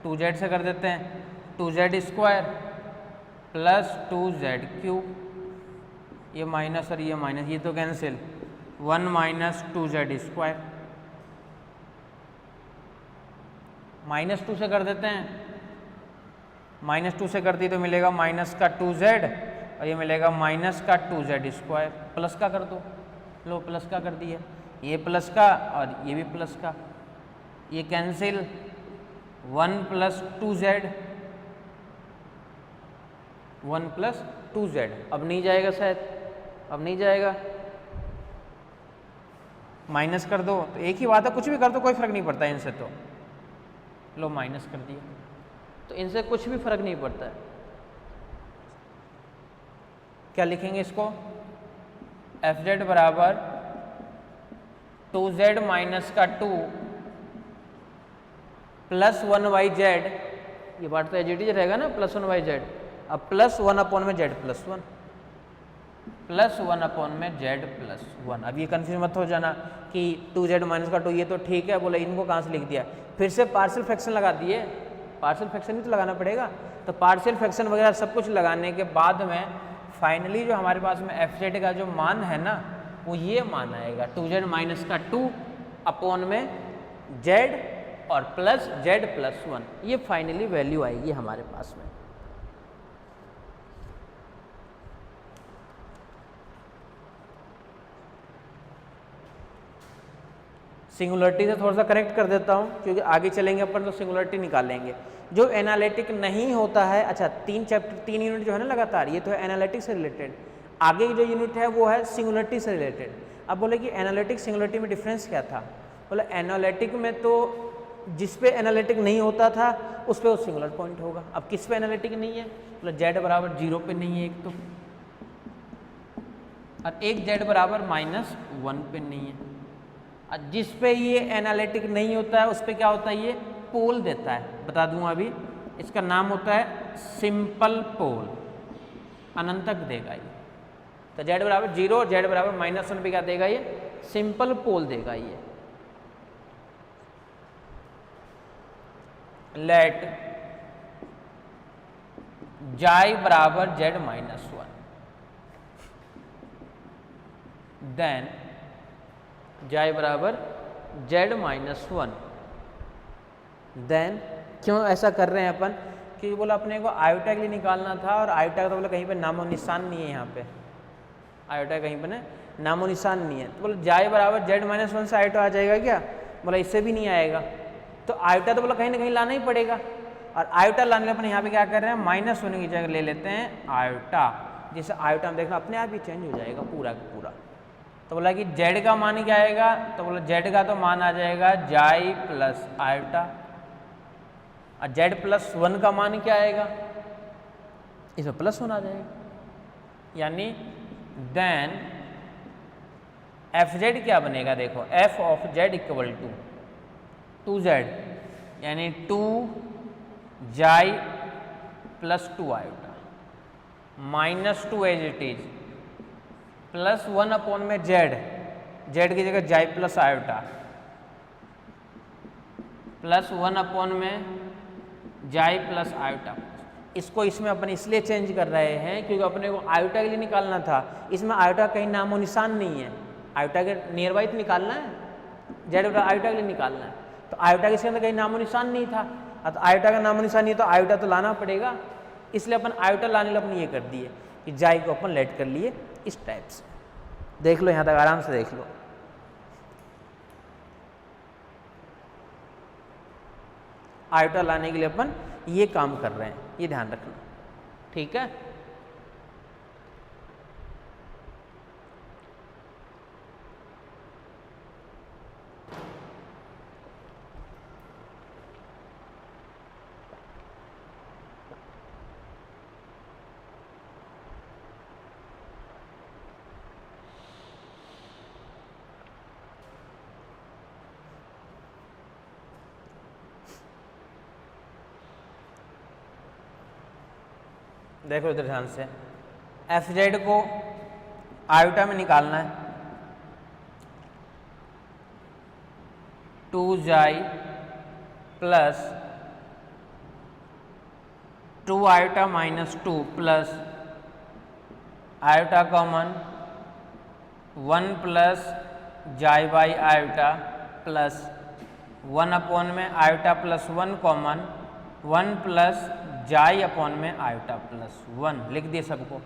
2z से कर देते हैं 2z square plus 2z cube, ये माइनस और ये माइनस, ये तो कैंसिल, 1 माइनस 2z स्क्वायर, -2 से कर देते हैं, -2 से कर दी तो मिलेगा माइनस का 2z और ये मिलेगा माइनस का 2z स्क्वायर, प्लस का कर दो, लो प्लस का कर दिया, ये प्लस का और ये भी प्लस का, ये cancel, 1 plus 2z 1 plus 2z। अब नहीं जाएगा शायद, अब नहीं जाएगा, माइनस कर दो तो एक ही बात है, कुछ भी कर दो कोई फर्क नहीं पड़ता इनसे। तो लो माइनस कर दिया तो इनसे कुछ भी फर्क नहीं पड़ता है। क्या लिखेंगे इसको, एफ जेड बराबर 2z माइनस का 2 प्लस 1 जेड, ये बात तो एज रहेगा ना, प्लस 1 जेड। अब प्लस 1 अपॉन में जेड प्लस 1, प्लस 1 अपॉन में जेड प्लस 1। अब ये कन्फ्यूज मत हो जाना कि 2z माइनस का 2 ये तो ठीक है, बोले इनको कहाँ से लिख दिया, फिर से पार्शियल फ्रैक्शन लगा दिए, पार्शियल फ्रैक्शन भी तो लगाना पड़ेगा। तो पार्शियल फ्रैक्शन वगैरह सब कुछ लगाने के बाद में फाइनली जो हमारे पास में एफ जेड का जो मान है ना, वो ये मान आएगा 2z माइनस का 2 अपॉन में जेड और प्लस जेड प्लस 1, ये फाइनली वैल्यू आएगी हमारे पास में। सिंगुलरिटी से थोड़ा सा करेक्ट कर देता हूँ क्योंकि आगे चलेंगे अपन तो सिंगुलरिटी निकालेंगे। जो एनालिटिक नहीं होता है, अच्छा 3 यूनिट जो है ना लगातार, ये तो है एनालिटिक से रिलेटेड। आगे की जो यूनिट है वो है सिंगुलरिटी से रिलेटेड। अब बोले कि एनालिटिक सिंगुलरिटी में डिफरेंस क्या था, बोले एनालिटिक में तो जिस पे एनालिटिक नहीं होता था उस पे वो सिंगुलर पॉइंट होगा। अब किस पे एनालिटिक नहीं है, बोले जेड बराबर 0 पे नहीं है एक तो, और एक जेड बराबर -1 पे नहीं है। और जिस पे ये एनालिटिक नहीं होता है उस पे क्या होता है, ये पोल देता है। बता दूं अभी, इसका नाम होता है सिंपल पोल, अनंतक देगा ये। तो जेड बराबर 0 और जेड बराबर -1 पे क्या देगा, ये सिंपल पोल देगा ये। लेट जाई बराबर जेड -1, देन जाई बराबर जेड -1। देन क्यों ऐसा कर रहे हैं अपन, क्योंकि बोला अपने को आयोटा के लिए निकालना था, और आयोटा का तो बोला कहीं पे नामो निशान नहीं है, यहाँ पे आयोटा कहीं पे ना नामो निशान नहीं है। तो बोला जाई बराबर जेड -1 से आयोटा आ जाएगा क्या, बोला इससे भी नहीं आएगा। तो आयोटा तो बोला कहीं ना कहीं लाना ही पड़ेगा, और आयोटा लाने अपन यहाँ पे क्या कर रहे हैं, -1 की जगह ले लेते हैं आयोटा। जैसे आयोटा में देखना अपने आप ही चेंज हो जाएगा पूरा का पूरा। तो बोला कि जेड का मान क्या आएगा, तो बोला जेड का तो मान आ जाएगा जाई प्लस आयोटा, और जेड प्लस 1 का मान क्या आएगा, इसमें +1 आ जाएगा। यानी देन एफ जेड क्या बनेगा, देखो F of Z equal to 2z, यानी 2 जाई plus 2 iota -2 as it is plus 1 upon में जेड, जेड की जगह जाई प्लस आयोटा, प्लस 1 अपॉन में जाई प्लस आयोटा। इसको इसमें अपन इसलिए चेंज कर रहे हैं क्योंकि अपने को आयोटा के लिए निकालना था, इसमें आयोटा कहीं नामो निशान नहीं है। आयोटा के नियर बाई तो निकालना है, जेड आयोटा के लिए निकालना है, तो आयोटा के इसके अंदर कहीं नामो निशान नहीं था। तो आयोटा का नामो निशान नहीं है तो आयोटा तो लाना पड़ेगा, इसलिए अपन आयोटा लाने के लिए अपन ये कर दिए कि जाई को अपन लेट कर लिए इस टाइप से। देख लो यहाँ तक आराम से देख लो। आयोटा लाने के लिए अपन ये काम कर रहे हैं, ये ध्यान रखना, ठीक है। देखो इधर ध्यान से, एफ जेड को आयोटा में निकालना है, 2 जाई plus 2 iota -2 plus iota common 1 plus जाई बाई आयोटा प्लस 1 अपॉन में आयोटा प्लस 1 कॉमन 1 प्लस जाई अपॉन में आयोटा प्लस 1 लिख दिए सबको,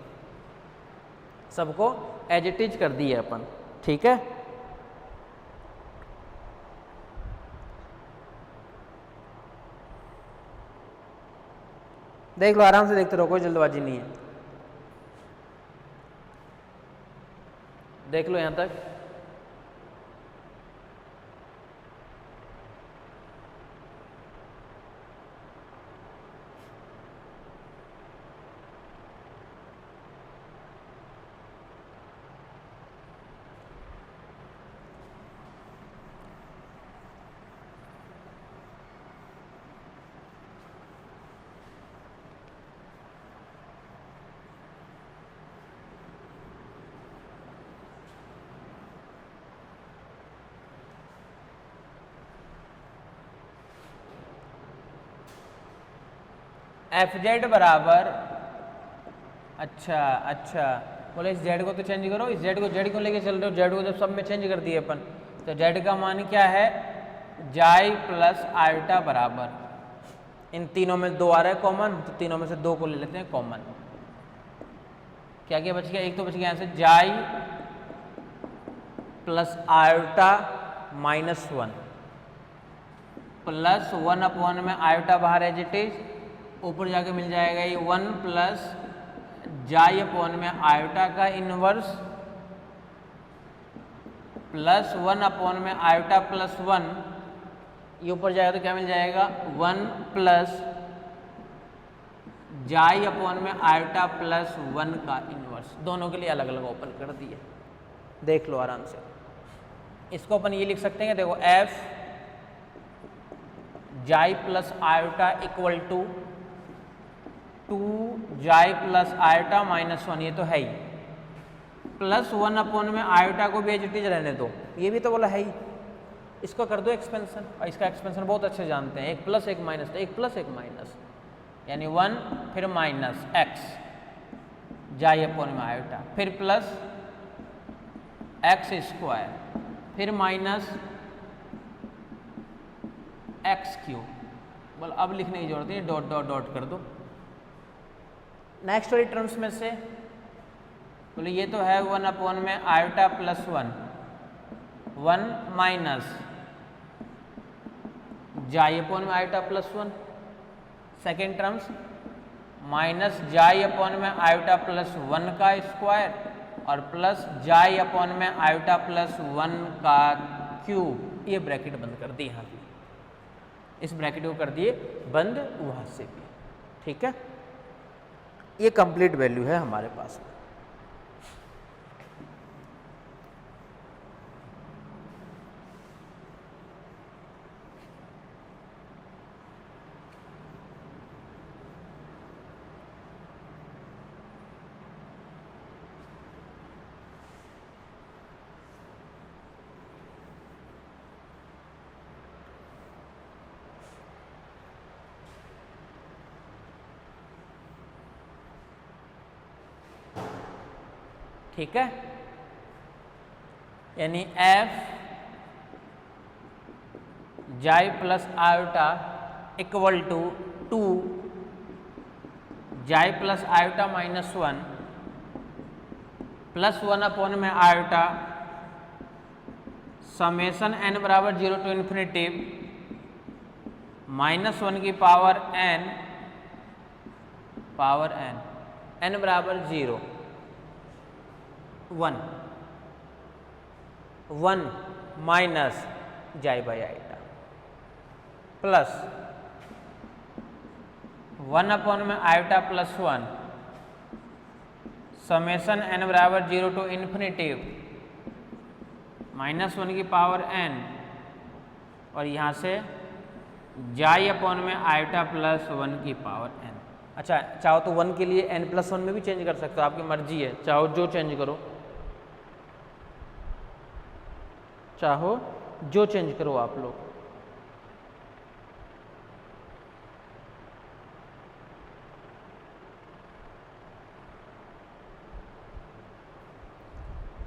सबको एज इट इज कर दिए अपन, ठीक है। देख लो आराम से देखते रहो, कोई जल्दबाजी नहीं है। देख लो यहाँ तक। एफ जेड बराबर, अच्छा बोले इस जेड को तो चेंज करो, इस जेड को जेड को लेके चल रहे हो, जेड को जब सब में चेंज कर दिए अपन, तो जेड का मान क्या है, जाई प्लस आयोटा बराबर, इन तीनों में 2 आ रहा है कॉमन, तो तीनों में से 2 को ले लेते हैं कॉमन। क्या क्या बच गया, एक तो बच गया यहाँ से जाई प्लस आयोटा -1 प्लस 1 में आयोटा बाहर एज इट इज, ऊपर जाके मिल जाएगा ये 1 प्लस जाई अपॉन में आयोटा का इनवर्स प्लस 1 अपॉन में आयोटा प्लस 1, ये ऊपर जाएगा तो क्या मिल जाएगा 1 प्लस जाई अपॉन में आयोटा प्लस 1 का इनवर्स। दोनों के लिए अलग अलग ओपन कर दिए, देख लो आराम से। इसको अपन ये लिख सकते हैं, देखो एफ जाई प्लस आयोटा इक्वल टू 2 जाई प्लस आयोटा -1, ये तो है ही, प्लस 1 अपॉन में आयोटा को भी एज इट इज रहने दो, ये भी तो बोला है ही, इसको कर दो एक्सपेंशन, और इसका एक्सपेंशन बहुत अच्छे जानते हैं, 1 प्लस 1 माइनस, तो 1 प्लस 1 माइनस यानी 1 फिर माइनस एक्स जाई अपॉन में आयोटा, फिर प्लस एक्स स्क्वायर, फिर माइनस एक्स क्यूब। बोल अब लिखने की जरूरत है, डॉट डॉट डॉट कर दो नेक्स्ट वाली टर्म्स में से। बोले ये तो है 1 अपॉन में आयोटा प्लस 1 माइनस जाई अपॉन में iota plus 1, second terms minus जाई अपॉन में आयोटा प्लस 1 का स्क्वायर और प्लस जाई अपॉन में आयोटा प्लस 1 का क्यूब। ये ब्रैकेट बंद कर दी, यहाँ भी इस ब्रैकेट को कर दिए बंद, वहाँ से भी, ठीक है। ये कंप्लीट वैल्यू है हमारे पास। ठीक है, यानी एफ जाई प्लस आयोटा इक्वल टू 2 जाई प्लस आयोटा -1 प्लस 1 अपॉन में आयोटा समेशन n बराबर 0 टू इन्फिनिटी -1 की पावर n n बराबर 0 1 माइनस जाई बाई आयोटा प्लस 1 अपॉन में आयोटा प्लस 1 समेशन n बराबर 0 टू इन्फिनिटी -1 की पावर n और यहाँ से जाई अपॉन में आयोटा प्लस 1 की पावर n। अच्छा, चाहो तो 1 के लिए n+1 में भी चेंज कर सकते हो, आपकी मर्जी है, चाहो जो चेंज करो, चाहो जो चेंज करो आप लोग।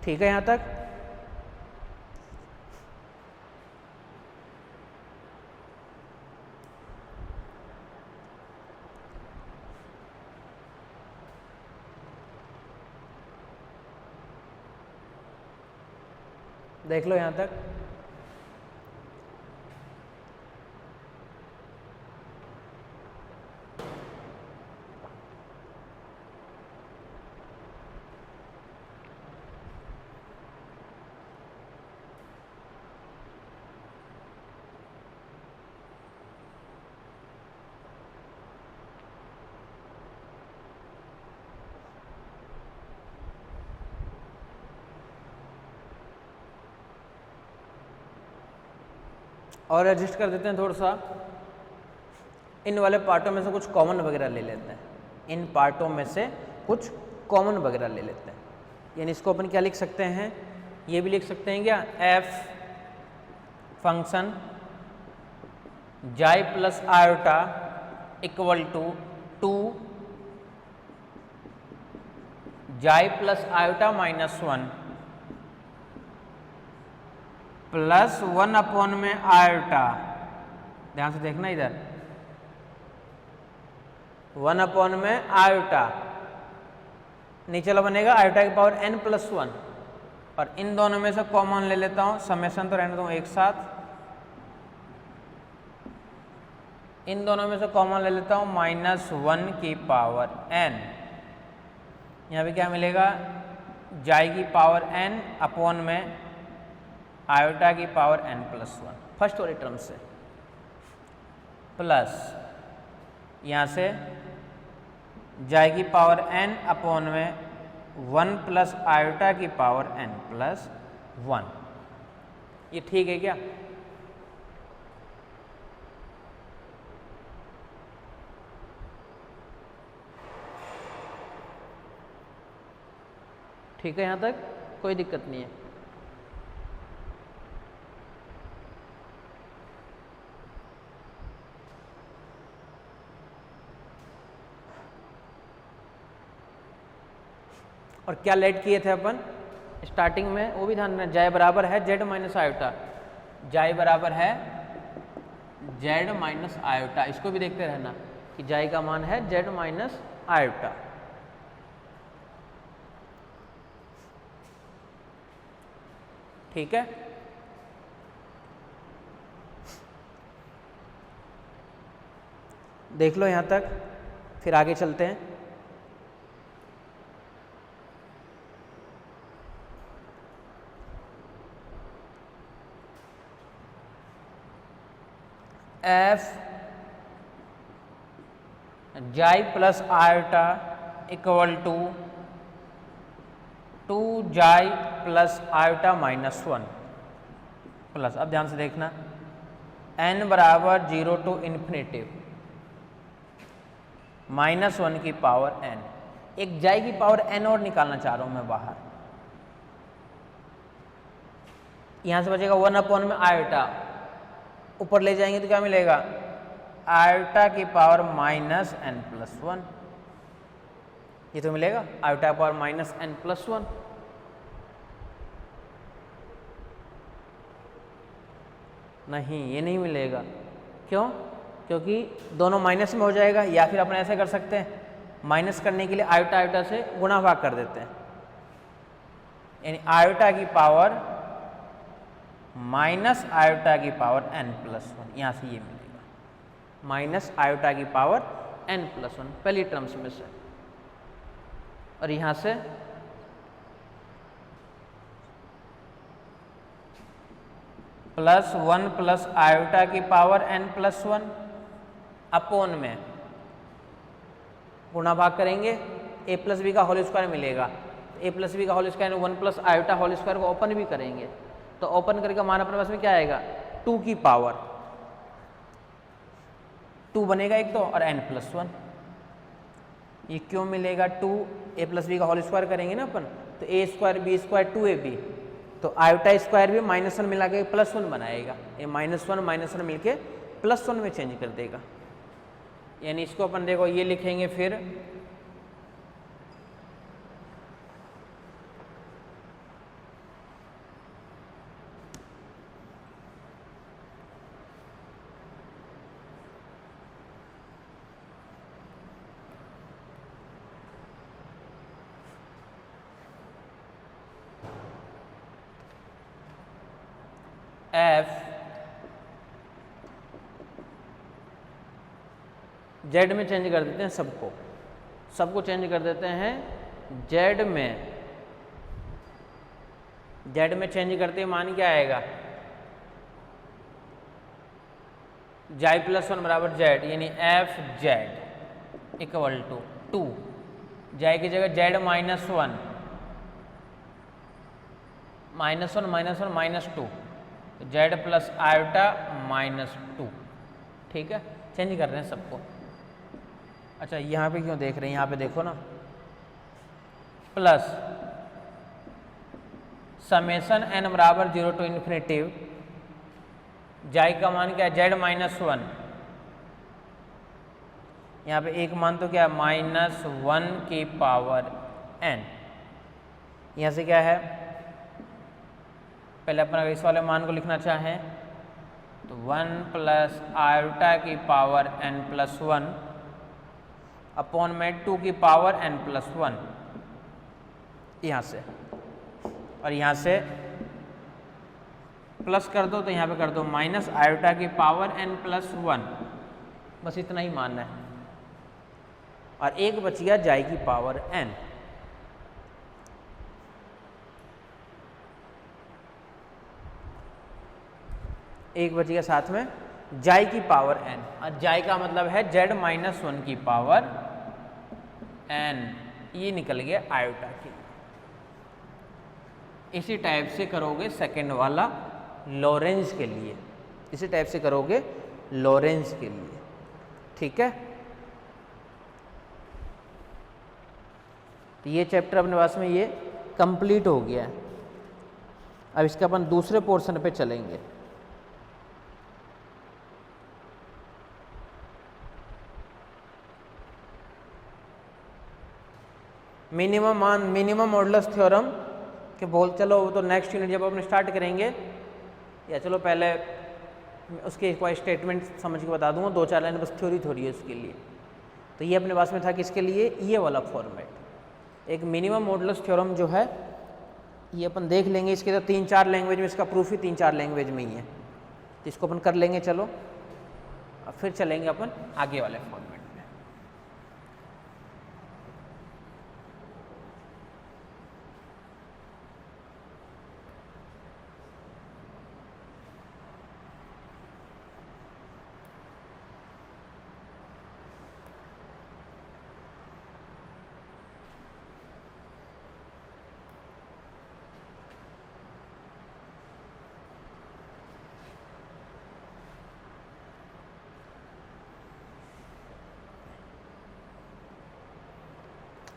ठीक है यहां तक। देख लो यहां तक। और एडजस्ट कर देते हैं थोड़ा सा, इन वाले पार्टों में से कुछ कॉमन वगैरह ले लेते हैं, इन पार्टों में से कुछ कॉमन वगैरह ले लेते हैं। यानी इसको अपन क्या लिख सकते हैं, ये भी लिख सकते हैं क्या, एफ फंक्शन जाई प्लस आयोटा इक्वल टू 2 जाई plus iota minus 1 plus 1 upon में आयोटा, ध्यान से देखना इधर, 1 अपॉन में आयोटा, नीचे वाला बनेगा आयोटा की पावर n प्लस 1, और इन दोनों में से कॉमन ले लेता हूं, समेशन तो रहने दूं एक साथ, इन दोनों में से कॉमन ले लेता हूं -1 की पावर n, यहाँ पे क्या मिलेगा, जाई की पावर n अपॉन में आयोटा की पावर n प्लस 1 फर्स्ट वाली टर्म से, प्लस यहाँ से जाई की पावर n अपॉन में 1 प्लस आयोटा की पावर n प्लस 1। ये ठीक है क्या? ठीक है, यहाँ तक कोई दिक्कत नहीं है। और क्या लेट किए थे अपन स्टार्टिंग में, वो भी ध्यान रखना, जाय बराबर है जेड माइनस आयोटा, जाय बराबर है जेड माइनस आयोटा, इसको भी देखते रहना कि जाय का मान है जेड माइनस आयोटा। ठीक है, देख लो यहां तक, फिर आगे चलते हैं। एफ जाई प्लस आयोटा इक्वल टू 2 जाई प्लस आयोटा माइनस 1 प्लस, अब ध्यान से देखना, n बराबर 0 टू इन्फिनेटिव -1 की पावर n, एक जाई की पावर n और निकालना चाह रहा हूं मैं बाहर, यहां से बचेगा 1 अपॉन में आयोटा, ऊपर ले जाएंगे तो क्या मिलेगा, आयोटा की पावर -n प्लस 1, ये तो मिलेगा आयोटा की पावर -n प्लस 1। नहीं, ये नहीं मिलेगा, क्यों? क्योंकि दोनों माइनस में हो जाएगा, या फिर अपन ऐसे कर सकते हैं, माइनस करने के लिए आयोटा आयोटा से गुणा भाग कर देते हैं, यानी आयोटा की पावर माइनस आयोटा की पावर n प्लस 1, यहाँ से ये मिलेगा माइनस आयोटा की पावर n प्लस 1 पहली टर्म्स में से, और यहाँ से +1 प्लस आयोटा की पावर n प्लस 1 अपॉन में गुणा भाग करेंगे, a प्लस बी का होल स्क्वायर मिलेगा, a प्लस बी का whole square 1 plus iota whole square को ओपन भी करेंगे, तो ओपन करके मान अपने पास में क्या आएगा, 2 की पावर 2 बनेगा एक तो, और n प्लस 1, ये क्यों मिलेगा 2, a प्लस बी का होल स्क्वायर करेंगे ना अपन, तो a square B square 2ab, तो आयोटा स्क्वायर भी -1 मिला के +1 बनाएगा, ये -1 मिलके +1 में चेंज कर देगा, यानी इसको अपन देखो ये लिखेंगे फिर f जेड में चेंज कर देते हैं, सबको चेंज कर देते हैं जेड में चेंज करते मान क्या आएगा, जाई प्लस 1 बराबर जेड, यानी एफ जेड इक्वल टू 2, जाई की जगह जेड -1 -1 -1 -2, तो z प्लस आयोटा माइनस 2, ठीक है, चेंज कर रहे हैं सबको। अच्छा यहाँ पे क्यों देख रहे हैं, यहाँ पे देखो ना, प्लस समेशन n बराबर 0 टू इन्फिनेटिव जाई का मान क्या है z माइनस 1, यहाँ पे एक मान तो क्या है माइनस 1 की पावर n, यहाँ से क्या है, पहले अपन अगर इस वाले मान को लिखना चाहें तो 1 प्लस आयोटा की पावर n प्लस 1 अपॉन में 2 की पावर n प्लस 1, यहाँ से, और यहाँ से प्लस कर दो तो यहाँ पे कर दो माइनस आयोटा की पावर n प्लस 1, बस इतना ही मानना है, और एक बच गया जाई की पावर n। एक बच गया साथ में जाई की पावर n, और जाई का मतलब है z माइनस 1 की पावर n, ये निकल गया आयोटा की। इसी टाइप से करोगे सेकंड वाला लॉरेंज के लिए, इसी टाइप से करोगे लॉरेंज के लिए, ठीक है। तो ये चैप्टर अपने पास में ये कंप्लीट हो गया है। अब इसका अपन दूसरे पोर्शन पे चलेंगे। मिनिमम मॉडुलस थ्योरम के बोल, चलो वो तो नेक्स्ट यूनिट जब अपन स्टार्ट करेंगे, या चलो पहले उसके कोई स्टेटमेंट समझ के बता दूंगा, 2-4 लाइन बस थ्योरी है उसके लिए। तो ये अपने पास में था किसके लिए, ये वाला फॉर्मेट, एक मिनिमम मॉडुलस थ्योरम जो है ये अपन देख लेंगे। इसके तो 3-4 लैंग्वेज में इसका प्रूफ ही 3-4 लैंग्वेज में ही है, तो इसको अपन कर लेंगे। चलो अब फिर चलेंगे अपन आगे वाले फॉर्मेट में।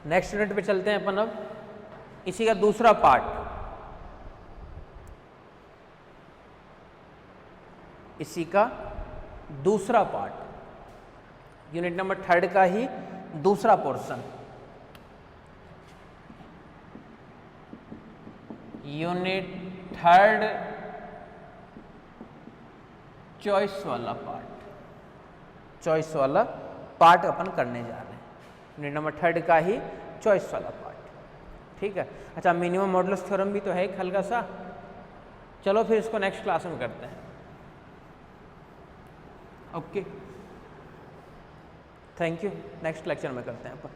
नेक्स्ट यूनिट पे चलते हैं अपन। अब इसी का दूसरा पार्ट, इसी का दूसरा पार्ट, यूनिट नंबर 3 का ही दूसरा पोर्शन, यूनिट 3 चॉइस वाला पार्ट, चॉइस वाला पार्ट अपन करने जा रहे हैं। यूनिट नंबर 3 का ही चॉइस वाला पार्ट, ठीक है। अच्छा मिनिमम मॉडुलस थ्योरम भी तो है एक हल्का सा, चलो फिर इसको नेक्स्ट क्लास में करते हैं। Okay, thank you, next lecture में करते हैं अपन।